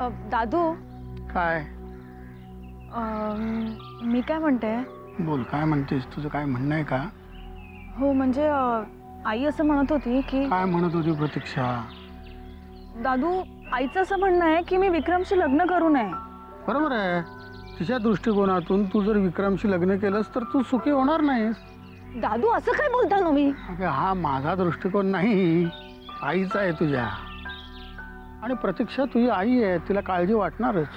दादू काय मी काय म्हणते, बोल, काय म्हणतेस? तुझं काय म्हणणं आहे का? हो म्हणजे आई असं म्हणत होती की काय म्हणत होती प्रतीक्षा? दादू, आईचं असं म्हणणं आहे की मी विक्रमशी लग्न करू नये. बरोबर आहे. तिच्या दृष्टिकोनातून तू जर विक्रमशी लग्न केलंस तर तू सुखी होणार नाहीस. दादू असं काय बोलता ना मी? अगं, हा माझा दृष्टिकोन नाही, आईचा आहे तुझ्या. आणि प्रतीक्षा तुझी आई आहे, तिला काळजी वाटणारच.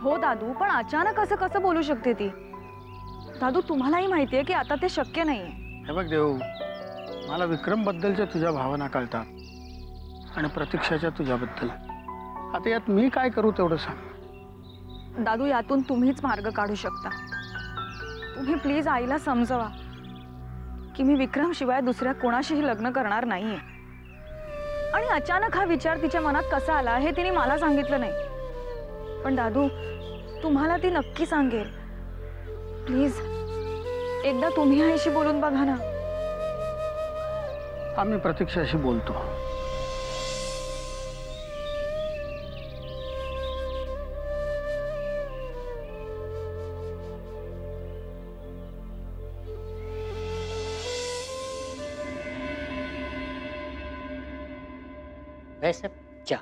हो दादू, पण अचानक असं कसं बोलू शकते ती? दादू, तुम्हालाही माहितीये की आता ते शक्य नाहीये. हे बघ देव, मला विक्रम बद्दलच्या तुझ्या भावना कळतात आणि प्रतीक्षाच्या तुझ्याबद्दल. आता यात मी काय करू तेवढं सांग. दादू, यातून तुम्हीच मार्ग काढू शकता. तुम्ही प्लीज आईला समजवा की मी विक्रम शिवाय दुसऱ्या कोणाशीही लग्न करणार नाहीये. आणि अचानक हा विचार तिच्या मनात कसा आला हे तिने मला सांगितलं नाही. पण दादू, तुम्हाला ती नक्की सांगेल. प्लीज एकदा तुम्ही आईशी बोलून बघा ना. आम्ही प्रतीक्षाशी बोलतो. वैसे चहा.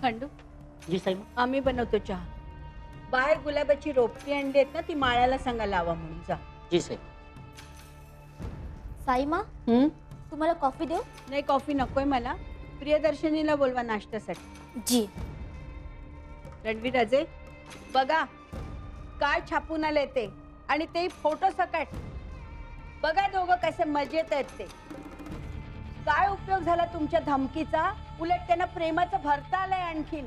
खंडू, जी साहेब. आम्ही बनवतो चहा. बाहेर गुलाबाची रोपटी आणली आहेत ना, ती माळ्याला सांगा लावा म्हणून. जा. जी साहेब. साईमा, तुम्हाला कॉफी देऊ? नाही, कॉफी नकोय मला. प्रियदर्शनीला बोलवा नाश्त्यासाठी. जी. रणवीर, अजय, बघा काय छापून आले ते, आणि ते फोटो सकट. बघा दोघं कसे मजेत आहेत ते. काय उपयोग झाला तुमच्या धमकीचा? उलट त्यांना प्रेमाचं भरता आलंय आणखीन.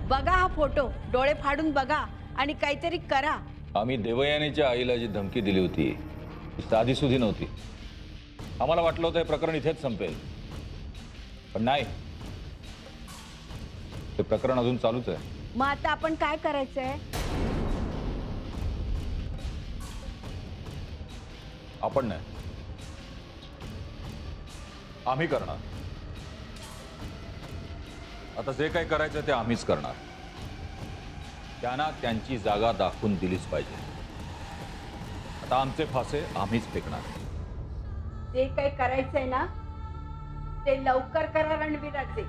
बघा हा फोटो, डोळे फाडून बघा आणि काहीतरी करा. आम्ही देवयानीच्या आईला जी धमकी दिली होती ती साधीसुधी नव्हती. आम्हाला वाटलं होतं हे प्रकरण इथेच संपेल, पण नाही, हे प्रकरण अजून चालूच आहे. मग आता आपण काय करायचंय? आपण नाही, आम्ही करणार. आता जे काही करायचं ते आम्हीच करणार. त्यांना त्यांची जागा दाखवून दिलीच पाहिजे. आता आमचे फासे आम्हीच फेकणार. जे काही करायचंय ना ते लवकर करा रणवीराचे.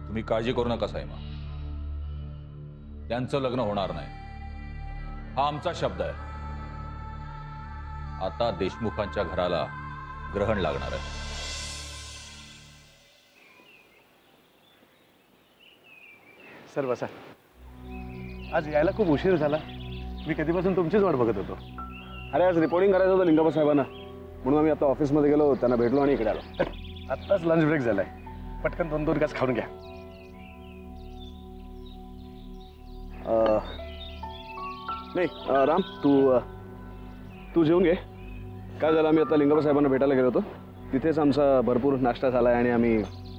तुम्ही काळजी करू नका साईमा, त्यांचं लग्न होणार नाही, हा आमचा शब्द आहे. आता देशमुखांच्या घराला ग्रहण लागणार आहे. सर बसा. आज यायला खूप उशीर झाला. मी कधीपासून तुमचीच वाट बघत होतो. अरे आज रिपोर्टिंग करायचं होतं लिंगाबा साहेबांना, म्हणून आम्ही आता ऑफिसमध्ये गेलो, त्यांना भेटलो आणि इकडे आलो. आत्ताच लंच ब्रेक झालाय, पटकन 2-2 घास खाऊन घ्या. नाही राम, तू जेवून घे. काय झालं, आम्ही आता लिंगाबा साहेबांना भेटायला गेलो होतो, तिथेच आमचा भरपूर नाश्ता झाला आहे आणि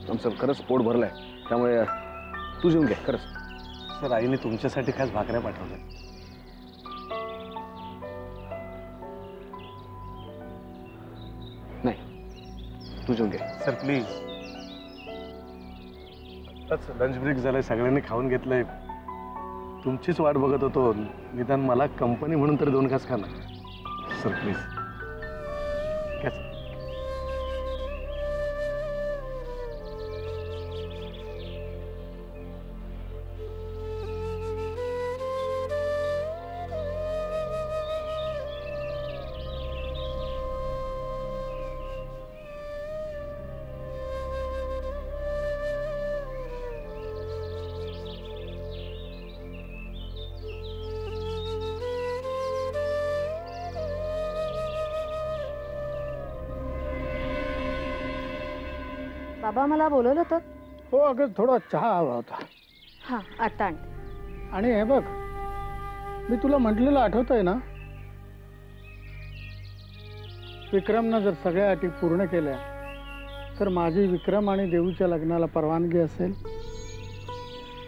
आमचं खरंच पोट भरलं आहे. त्यामुळे तू जेवून घे. खरंच सर, आईने तुमच्यासाठी खास भाकऱ्या पाठवल्या. नाही, तू जेवून घे. Sir please. आत्ताच लंच ब्रेक झालाय, सगळ्यांनी खाऊन घेतलंय. तुमचीच वाट बघत होतो. निदान मला कंपनी म्हणून तरी 2 घास खा ना सर, प्लीज. बाबा मला बोलवलं होतं. हो अगं, थोडा चहा हवा होता. हां, आता आण. आणि हे बघ, मी तुला म्हटलेलं आठवतंय ना, विक्रमनं जर सगळ्या अटी पूर्ण केल्या तर माझी विक्रम आणि देऊच्या लग्नाला परवानगी असेल.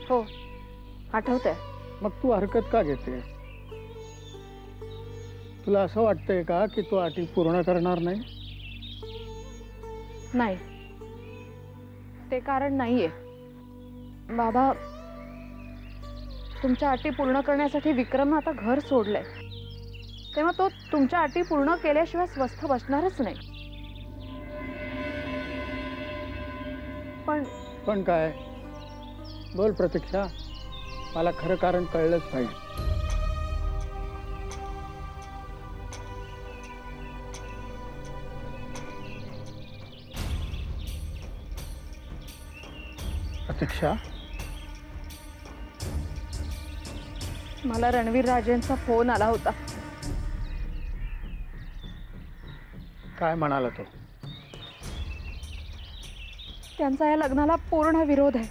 हो, आठवतंय. मग तू हरकत का घेते? तुला असं वाटतंय का की तू अटी पूर्ण करणार नाही? नाही, ते कारण नाहीये. बाबा, तुमच्या अटी पूर्ण करण्यासाठी विक्रम आता घर सोडलंय, तेव्हा तो तुमच्या अटी पूर्ण केल्याशिवाय स्वस्थ बसणारच नाही. पण काय? बोल प्रतीक्षा, मला खरं कारण कळलंच पाहिजे. प्रतीक्षा, मला रणवीर राजेंचा फोन आला होता. काय म्हणाला तो? त्यांचा या लग्नाला पूर्ण विरोध आहे.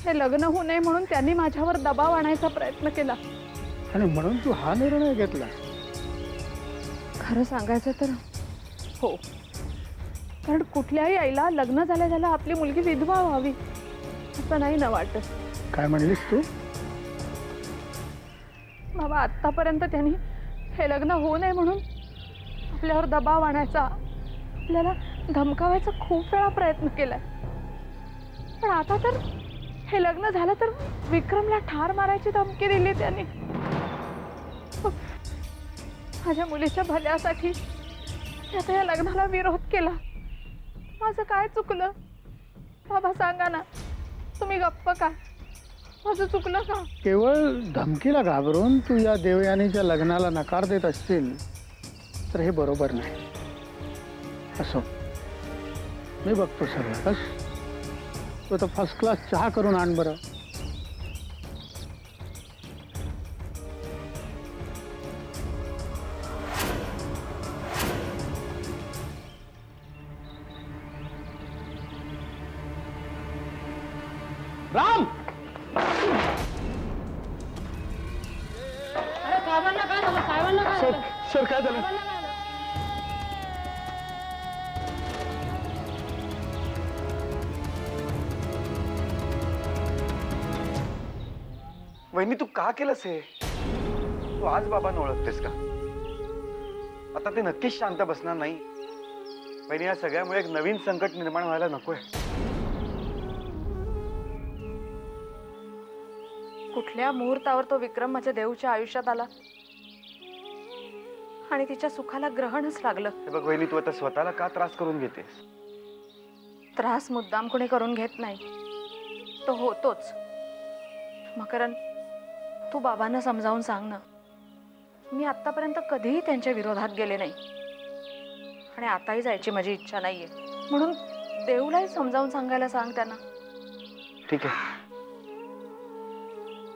हे लग्न होऊ नये म्हणून त्यांनी माझ्यावर दबाव आणायचा प्रयत्न केला. आणि म्हणून तू हा निर्णय घेतला? खरं सांगायचं तर हो, कारण कुठल्याही आईला लग्न झाल्या झाल्या आपली मुलगी विधवा व्हावी असं नाही ना वाटत. काय म्हणलीस तू? बाबा, आतापर्यंत त्यांनी हे लग्न होऊ नये म्हणून आपल्यावर दबाव आणायचा, आपल्याला धमकावायचा खूप वेळा प्रयत्न केलाय. पण आता तर हे लग्न झालं तर विक्रमला ठार मारायची धमकी दिली त्यांनी. माझ्या मुलीच्या भल्यासाठी आता या लग्नाला विरोध केला. माझं काय चुकलं बाबा, सांगा ना. तुम्ही गप्प का? माझं चुकलं का? केवळ धमकीला घाबरून तू या देवयानीच्या लग्नाला नकार देत असतील तर हे बरोबर नाही. असो, मी बघतो सगळं. बस तू आता फर्स्ट क्लास चहा करून आण बरं. राम, सर काय झालं? वहिनी, तू का केलंस हे? तू आज बाबांना ओळखतेस का? आता ते नक्कीच शांत बसणार नाही. वहिनी, या सगळ्यामुळे एक नवीन संकट निर्माण व्हायला नकोय. कुठल्या मुहूर्तावर तो विक्रम माझ्या देऊच्या आयुष्यात आला आणि तिच्या सुखाला ग्रहणच लागलं. हे बघ वहिनी, तू आता स्वतःला का त्रास करून घेतेस? त्रास मुद्दाम कोणी करून घेत नाही, तो होतोच. मकरन, तू बाबांना समजावून सांग ना. मी आतापर्यंत कधीही त्यांच्या विरोधात गेले नाही आणि आताही जायची माझी इच्छा नाहीये. म्हणून देऊलाही समजावून सांगायला सांग त्यांना. ठीक आहे,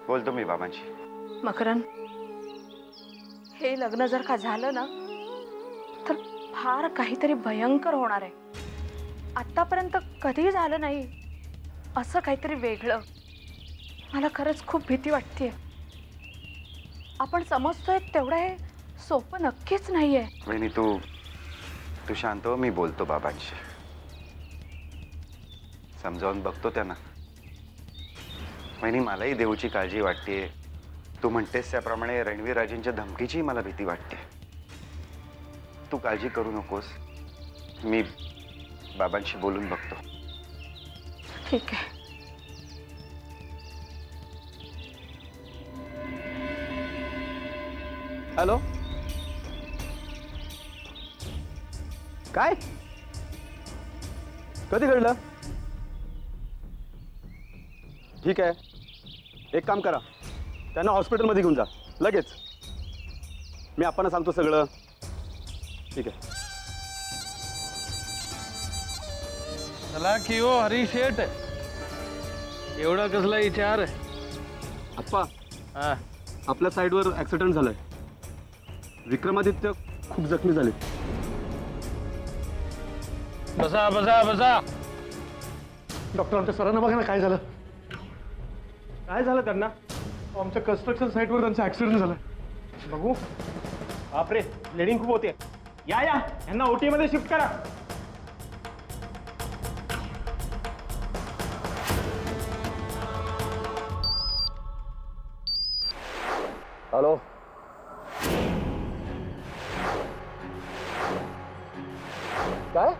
बोलतो मी बाबांशी. मकरन, हे लग्न जर का झालं ना तर फार काहीतरी भयंकर होणार आहे. आतापर्यंत कधी झालं नाही असं काहीतरी वेगळं. मला खरंच खूप भीती वाटतेय. आपण समजतोय तेवढं हे सोपं नक्कीच नाहीये. वहिनी, तू शांत हो. मी बोलतो बाबांशी, समजावून बघतो त्यांना. वहिनी, मलाही देऊची काळजी वाटते. तू म्हणतेस त्याप्रमाणे रणवीर राजेंच्या धमकीची मला भीती वाटते. तू काळजी करू नकोस. मी बाबांशी बोलून बघतो. ठीक आहे. हॅलो, काय? कधी घडलं? ठीक आहे, एक काम करा, त्यांना हॉस्पिटलमध्ये घेऊन जा लगेच. मी आपण सांगतो सगळं. ठीक आहे. चला की हो हरी शेठ, एवढा कसला विचार? आप्पा, हा, आपल्या साईडवर ॲक्सिडेंट झालाय. विक्रमादित्य खूप जखमी झाले. बसा बसा बसा. डॉक्टर, आमच्या सरांना बघा ना काय झालं. काय झालं त्यांना? आमच्या कन्स्ट्रक्शन साईटवर त्यांचा ॲक्सिडेंट झाला. बघू. बापरे, ब्लिडिंग खूप होते. या या, यांना ओटी मध्ये शिफ्ट करा. हॅलो. काय?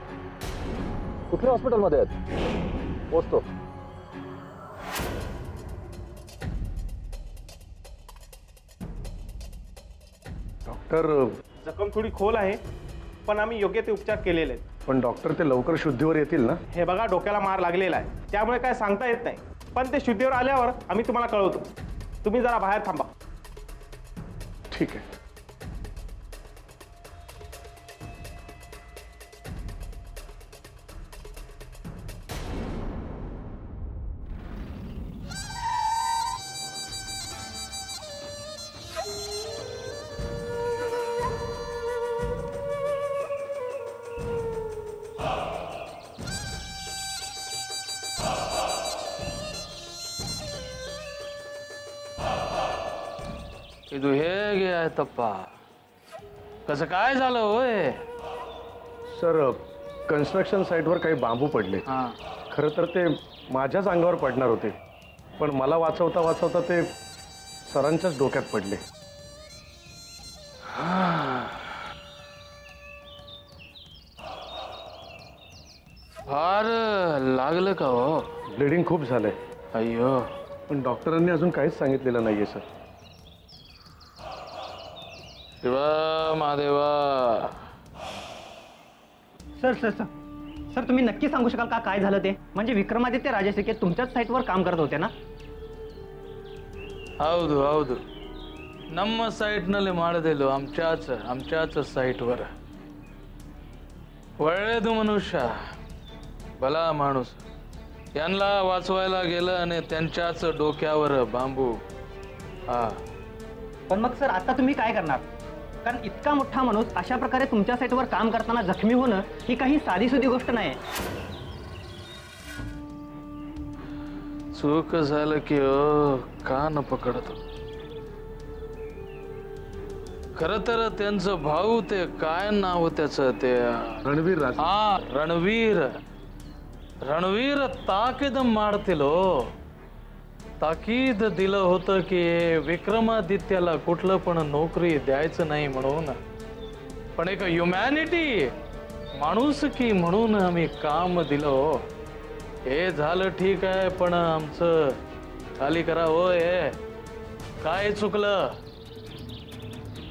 कुठल्या हॉस्पिटलमध्ये आहेत? पोचतो. डॉक्टर, जखम थोडी खोल आहे, पण आम्ही योग्य ते उपचार केलेले आहेत. पण डॉक्टर ते लवकर शुद्धीवर येतील ना? हे बघा, डोक्याला मार लागलेला आहे, त्यामुळे काय सांगता येत नाही. पण ते शुद्धीवर आल्यावर आम्ही तुम्हाला कळवतो. तुम्ही जरा बाहेर थांबा. ठीक आहे. ಇದು ಹೇಗೆ ಆಯ್ತಪ್ಪ? कसं काय झालं होय? सर, कन्स्ट्रक्शन साईटवर काही बांबू पडले. हा. खरं तर ते माझ्याच अंगावर पडणार होते, पण मला वाचवता वाचवता ते सरांच्याच डोक्यात पडले. फार लागलं का हो? ब्लिडिंग खूप झालंय, अय्यो. पण डॉक्टरांनी अजून काहीच सांगितलेलं नाहीये sir. Shiva Mahadeva. Sir sir sir sir तुम्ही नक्की सांगू शकाल का काय झालं ते? म्हणजे विक्रमादित्य राजशिके तुमच्याच साईटवर काम करत होते ना? ಹೌದು ಹೌದು, ನಮ್ಮ ಸೈಟ್ನಲ್ಲಿ ಮಾಡೋದಿಲ್ಲ, आमच्याच साईटवर. ಒಳ್ಳೇದು मनुष्य, भला माणूस. यांना वाचवायला गेलं आणि त्यांच्याच डोक्यावर बांबू. हा. पण मग सर आता तुम्ही काय करणार? कारण इतका मोठा माणूस अशा प्रकारे तुमच्या साईटवर काम करताना जखमी होणं ही काही साधीसुधी गोष्ट नाही. चूक झालं की कान पकडतो. खर तर त्यांचं भाऊ, ते काय नाव त्याचं, ते रणवीर राज. हा, रणवीर ताकीद ಮಾಡ್ತಿಲೋ. ताकीद दिलं होतं की विक्रमादित्याला कुठलं पण नोकरी द्यायचं नाही म्हणून. पण एक ह्युमॅनिटी, माणुसकी म्हणून आम्ही काम दिलं. हे झालं ठीक आहे, पण आमचं खाली करा होय. काय चुकलं?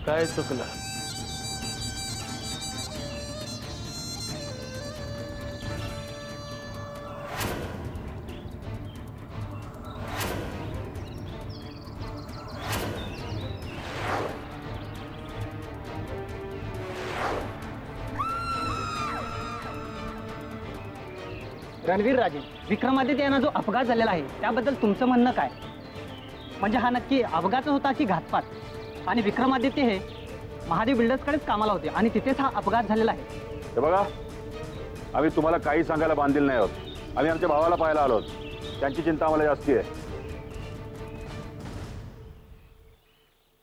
काय चुकलं? रणवीर राजे, विक्रमादित्य यांना जो अपघात झालेला आहे त्याबद्दल तुमचं म्हणणं काय? म्हणजे हा नक्की अपघात होता की घातपात? आणि विक्रमादित्य हे महादेव बिल्डर्सकडेच कामाला होते आणि तिथेच हा अपघात झालेला आहे. हे बघा, आम्ही तुम्हाला काही सांगायला बांधील नाही आहोत. आम्ही आमच्या भावाला पाहायला आलो. त्यांची चिंता आम्हाला जास्ती आहे.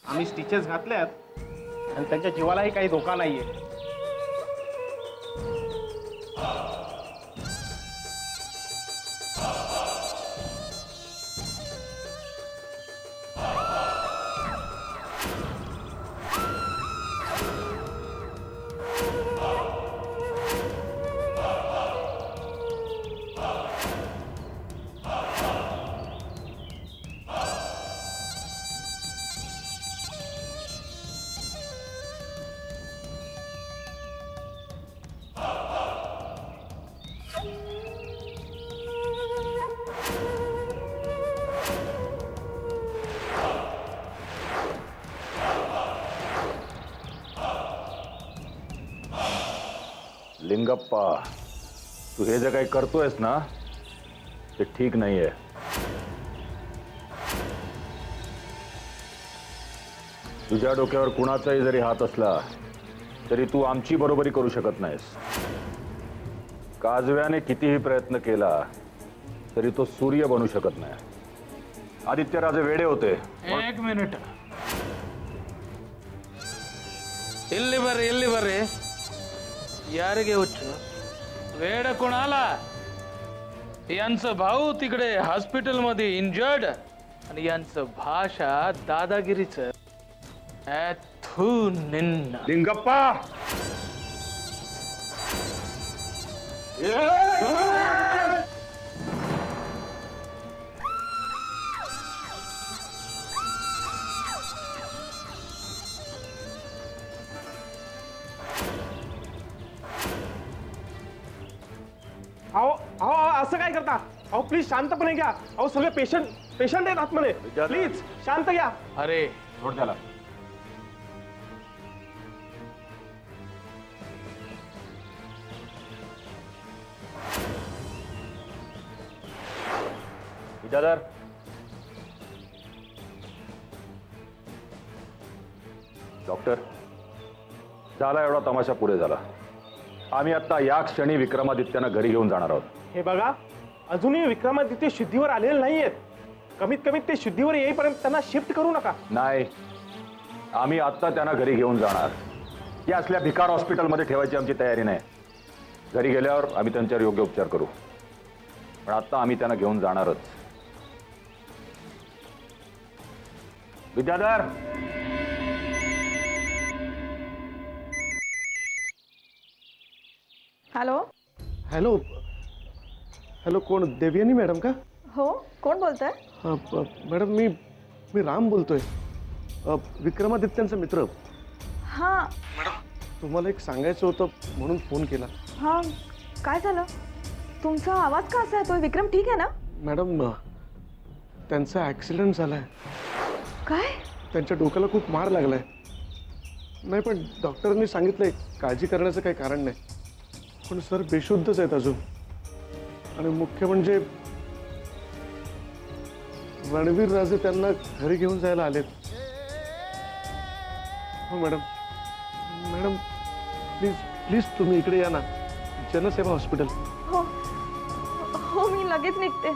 आम्ही स्टिचेस घातल्यात आणि त्यांच्या जीवालाही काही धोका नाहीये. लिंगप्पा, तू हे जे काही करतोयस ना, ते ठीक नाहीये. तुझ्या डोक्यावर कुणाचाही जरी हात असला तरी तू आमची बरोबरी करू शकत नाहीस. काजव्याने कितीही प्रयत्न केला तरी तो सूर्य बनू शकत नाही. आदित्यराजे वेडे होते. एक मिनिट, ಇಲ್ಲಿ ಬರ್ರಿ. याರಿಗೆ ಹುಚ್ಚು? वेड कोणाला? यांचं भाऊ तिकडे हॉस्पिटल मध्ये इंजर्ड आणि यांचं भाषा दादागिरीचं. थू निन्ना लिंगप्पा अहो अहो असं काय करता? अहो प्लीज शांतपणे घ्या. अहो सगळे पेशंट आहेत आतमध्ये. प्लीज शांत घ्या. अरे सोड त्याला. विद्याधर, डॉक्टर, झाला एवढा तमाशा पुढे झाला. आम्ही आता या क्षणी विक्रमादित्यांना घरी घेऊन जाणार आहोत. हे बघा, अजूनही विक्रमादित्य शुद्धीवर आलेले नाहीयेत. कमीत कमी ते शुद्धीवर येईपर्यंत त्यांना शिफ्ट करू नका. नाही, आम्ही आत्ता त्यांना घरी घेऊन जाणार. या असल्या भिकार हॉस्पिटलमध्ये ठेवायची आमची तयारी नाही. घरी गेल्यावर आम्ही त्यांच्यावर योग्य उपचार करू, पण आत्ता आम्ही त्यांना घेऊन जाणारच. विद्याधर, हॅलो. हॅलो हॅलो, कोण? देवयानी मॅडम का? हो, कोण बोलतंय? मॅडम मी राम बोलतोय, विक्रमादित्यांचा मित्र. हां तुम्हाला एक सांगायचं होतं म्हणून फोन केला. हां, काय झालं? तुमचा आवाज का असा येतोय? विक्रम ठीक आहे ना? मॅडम, त्यांचा ॲक्सिडेंट झालाय. काय? त्यांच्या डोक्याला खूप मार लागलाय. नाही, पण डॉक्टरांनी सांगितलंय काळजी करण्याचं काही कारण नाही. पण सर बेशुद्धच आहेत अजून. आणि मुख्य म्हणजे रणवीर राजे त्यांना घरी घेऊन जायला आलेत. हो मॅडम, मॅडम प्लीज प्लीज तुम्ही इकडे या ना, जनसेवा हॉस्पिटल. हो हो, मी लगेच निघते.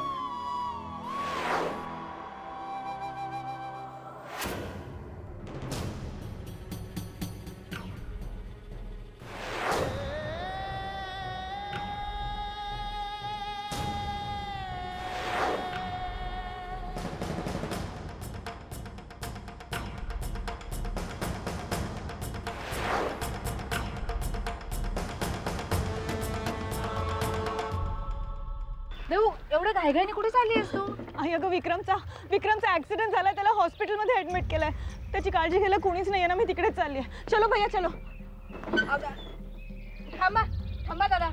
देऊ, एवढं घाईघाईने कुठे चालली आहेस तू? आई, अगं विक्रमचा ऍक्सिडेंट झालाय. त्याला हॉस्पिटलमध्ये ऍडमिट केलंय. त्याची काळजी घ्यायला कोणीच नाहीये ना. मी तिकडेच चालली आहे. चलो भैया, चलो. थांबा थांबा दादा,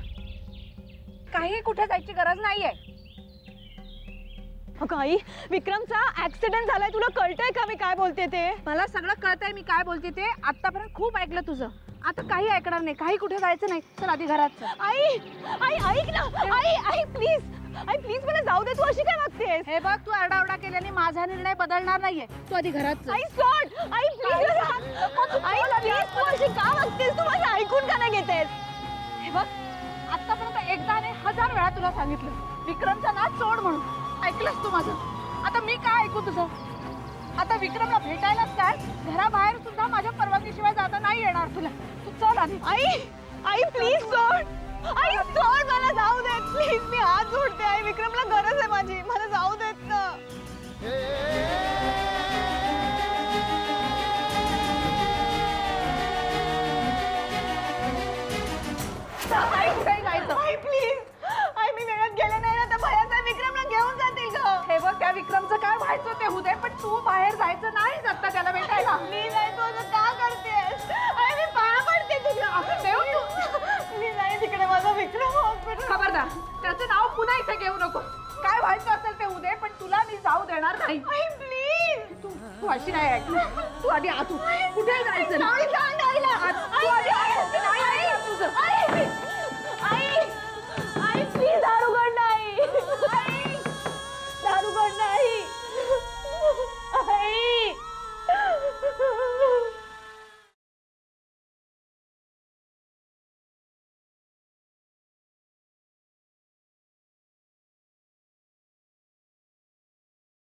काही कुठे जायची गरज नाहीये. अगं आई, विक्रमचा ऍक्सिडेंट झालाय. तुला कळतंय का मी काय बोलते ते? मला सगळं कळतंय मी काय बोलते ते. आतापर्यंत खूप ऐकलं तुझं, आता काही ऐकणार नाही. काही कुठे जायचं नाही. चल आधी घरात चल. आई आई ऐक ना. आई प्लीज, आई प्लीज मला जाऊ दे. तू अशी काय वागतेस? हे बघ, तू आरडाओरडा केल्याने माझा निर्णय बदलणार नाहीये. तू आधी घरात चल. आई सोड. आई प्लीज, आई प्लीज, तू अशी का वागतेस? तू माझं ऐकून का नाही घेतेस? हे बघ, आतापर्यंत एकदा नाही 1000 वेळा तुला सांगितलं विक्रमचा नाच सोड म्हणून. ऐकलंस तू माझं? आता मी काय ऐकू तुझं? आता विक्रमला भेटायलाच काय घराबाहेर सुद्धा माझ्या परवानगीशिवाय जाता नाही येणार तुला. तू चल आधी. आई प्लीज सोड. आई सोड, मला जाऊ दे प्लीज. मी हात जोडते. आई, विक्रमला गरज आहे माझी. मला जाऊ देत ना. आई कुठे जायचं? आई प्लीज. आई, मी वेळात गेले नाही ना तर भैयाचा विक्रमला घेऊन जातील ग. हे बघ, त्या विक्रमचं काय व्हायचं ते होऊ दे, पण तू बाहेर जायचं नाही आता त्याला भेटायला. प्लीज आई, तू असं का करतेस? आई, मी पाया पडते तुझ्या. देव तू. मी नाही तिकडे. माझा विक्रम हॉस्पिटल. खबरदार, त्याचं नाव पुन्हा इथे घेऊ नको. काय व्हायचं असेल ते होऊ दे, पण तुला मी जाऊ देणार नाही. आई प्लीज. तू अशी नाही ऐकली. तू आधी आतू कुठे जायचं नाही, सांग आईला. तू आधी आतू. नाही ऐकलं तुझं.